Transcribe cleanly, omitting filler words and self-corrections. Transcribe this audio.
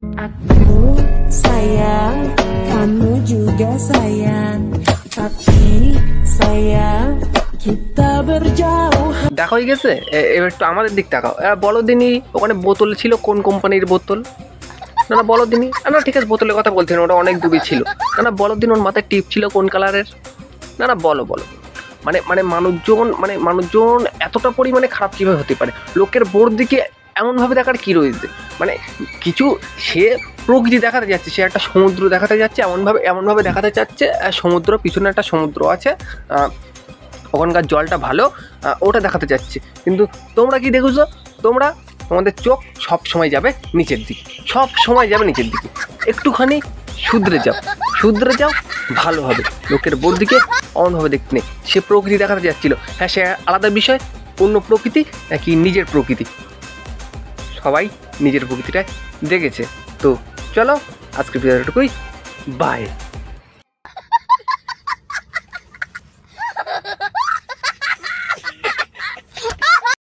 Aku sayang, kamu juga sayang, tapi sayang kita berjauh. দেখা হয়ে গেছে, এবার একটু আমাদের দিক তাকাও। বলো দিনি ওখানে বোতল ছিল কোন কোম্পানির বোতল? না না বলো দিনি। না ঠিক আছে বোতলের কথা বলছি না, ওটা অনেক দূরে ছিল। না না বলো দিন ওর মাথায় টিপ ছিল কোন কালারের? না না বলো বলো। মানে মানে মানুষজন এতটা পরিমাণে খারাপ কীভাবে হতে পারে? লোকের বোর দিকে এমনভাবে দেখার কী রয়েছে? মানে কিছু সে প্রকৃতি দেখাতে যাচ্ছে, সে একটা সমুদ্র দেখাতে যাচ্ছে, এমনভাবে দেখাতে চাচ্ছে সমুদ্র, পিছনে একটা সমুদ্র আছে, ওখানকার জলটা ভালো, ওটা দেখাতে চাচ্ছে। কিন্তু তোমরা কি দেখেছো? তোমাদের চোখ সব সময় যাবে নিচের দিকে, সব সময় যাবে নিচের দিকে। একটুখানি শুধরে যাও ভালো হবে। লোকের বোর দিকে অন্যভাবে দেখতে নেই। সে প্রকৃতি দেখাতে যাচ্ছিল, হ্যাঁ সে আলাদা বিষয়, অন্য প্রকৃতি নাকি নিজের প্রকৃতি। সবাই নিজের প্রকৃতিটাই দেখেছে। তো চলো আজকের ভিডিওটুকুই, বাই।